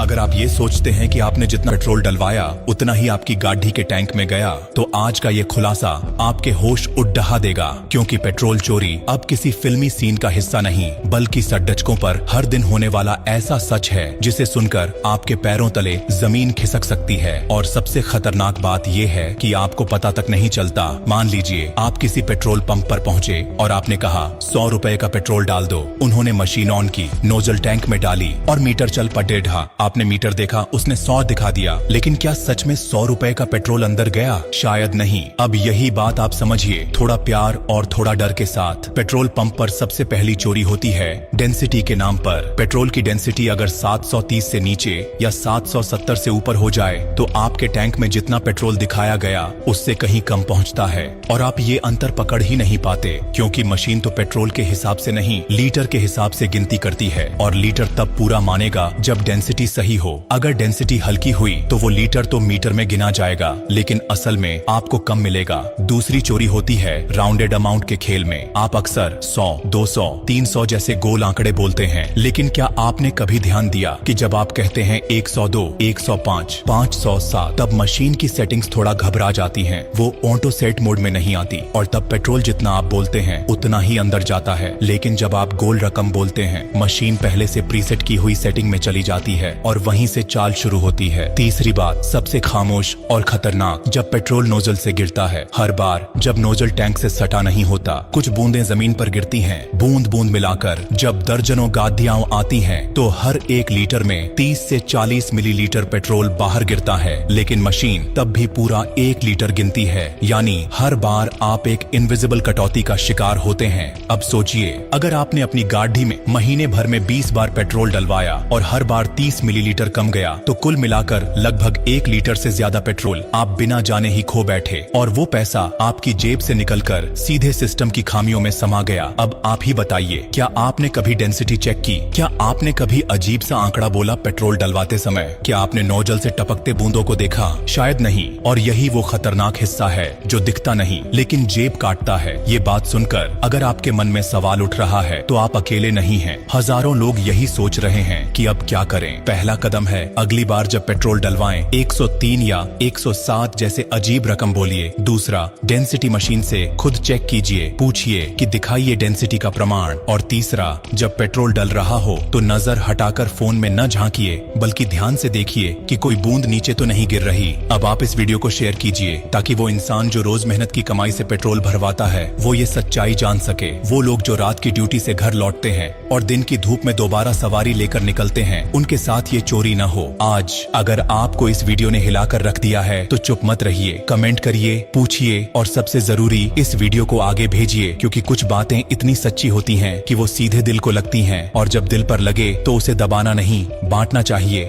अगर आप ये सोचते हैं कि आपने जितना पेट्रोल डलवाया उतना ही आपकी गाड़ी के टैंक में गया, तो आज का ये खुलासा आपके होश उड़ा देगा। क्योंकि पेट्रोल चोरी अब किसी फिल्मी सीन का हिस्सा नहीं, बल्कि सड़कों पर हर दिन होने वाला ऐसा सच है जिसे सुनकर आपके पैरों तले जमीन खिसक सकती है। और सबसे खतरनाक बात यह है कि आपको पता तक नहीं चलता। मान लीजिए आप किसी पेट्रोल पंप पर पहुंचे और आपने कहा 100 रुपए का पेट्रोल डाल दो। उन्होंने मशीन ऑन की, नोजल टैंक में डाली और मीटर चल पटे ढा। आपने मीटर देखा, उसने 100 दिखा दिया, लेकिन क्या सच में 100 रुपए का पेट्रोल अंदर गया? शायद नहीं। अब यही बात आप समझिए, थोड़ा प्यार और थोड़ा डर के साथ। पेट्रोल पंप पर सबसे पहली चोरी होती है डेंसिटी के नाम पर। पेट्रोल की डेंसिटी अगर 730 से नीचे या 770 से ऊपर हो जाए तो आपके टैंक में जितना पेट्रोल दिखाया गया उससे कहीं कम पहुंचता है। और आप ये अंतर पकड़ ही नहीं पाते, क्योंकि मशीन तो पेट्रोल के हिसाब से नहीं, लीटर के हिसाब से गिनती करती है। और लीटर तब पूरा मानेगा जब डेंसिटी सही हो। अगर डेंसिटी हल्की हुई तो वो लीटर तो मीटर में गिना जाएगा, लेकिन असल में आपको कम मिलेगा। दूसरी चोरी होती है राउंडेड अमाउंट के खेल में। आप अक्सर 100, 200, 300 जैसे गोल आंकड़े बोलते हैं, लेकिन क्या आपने कभी ध्यान दिया कि जब आप कहते हैं 102, 105, 507, तब मशीन की सेटिंग्स थोड़ा घबरा जाती हैं। वो ऑटो सेट मोड में नहीं आती, और तब पेट्रोल जितना आप बोलते हैं उतना ही अंदर जाता है। लेकिन जब आप गोल रकम बोलते हैं, मशीन पहले से प्रीसेट की हुई सेटिंग में चली जाती है और वहीं से चाल शुरू होती है। तीसरी बात सबसे खामोश और खतरनाक, जब पेट्रोल नोजल से गिरता है। हर बार जब नोजल टैंक से सटा नहीं होता, कुछ बूंदें जमीन पर गिरती हैं। बूंद बूंद मिलाकर जब दर्जनों गादियां आती हैं, तो हर एक लीटर में 30 से 40 मिलीलीटर पेट्रोल बाहर गिरता है। लेकिन मशीन तब भी पूरा 1 लीटर गिनती है। यानी हर बार आप एक इनविजिबल कटौती का शिकार होते हैं। अब सोचिए, अगर आपने अपनी गाड़ी में महीने भर में 20 बार पेट्रोल डलवाया और हर बार 30 मिलीलीटर कम गया, तो कुल मिलाकर लगभग 1 लीटर से ज्यादा पेट्रोल आप बिना जाने ही खो बैठे। और वो पैसा आपकी जेब से निकलकर सीधे सिस्टम की खामियों में समा गया। अब आप ही बताइए, क्या आपने कभी डेंसिटी चेक की? क्या आपने कभी अजीब सा आंकड़ा बोला पेट्रोल डलवाते समय? क्या आपने नोजल से टपकते बूंदों को देखा? शायद नहीं। और यही वो खतरनाक हिस्सा है जो दिखता नहीं लेकिन जेब काटता है। ये बात सुनकर अगर आपके मन में सवाल उठ रहा है तो आप अकेले नहीं हैं। हजारों लोग यही सोच रहे हैं कि अब क्या करें। पहला कदम है, अगली बार जब पेट्रोल डलवाएं 103 या 107 जैसे अजीब रकम बोलिए। दूसरा, डेंसिटी मशीन से खुद चेक कीजिए, पूछिए कि दिखाइए डेंसिटी का प्रमाण। और तीसरा, जब पेट्रोल डल रहा हो तो नजर हटाकर फोन में न झांकिए, बल्कि ध्यान से देखिए कि कोई बूंद नीचे तो नहीं गिर रही। अब आप इस वीडियो को शेयर कीजिए ताकि वो इंसान जो रोज मेहनत की कमाई से पेट्रोल भरवाता है वो ये सच्चाई जान सके। वो लोग जो रात की ड्यूटी से घर लौटते हैं और दिन की धूप में दोबारा सवारी लेकर निकलते हैं, उनके साथ ये चोरी न हो। आज अगर आपको इस वीडियो ने हिलाकर रख दिया है तो चुप मत रहिए, कमेंट करिए, पूछिए और सबसे जरूरी इस वीडियो को आगे भेजिए, क्योंकि कुछ बातें इतनी सच्ची होती हैं कि वो सीधे दिल को लगती हैं। और जब दिल पर लगे तो उसे दबाना नहीं, बांटना चाहिए।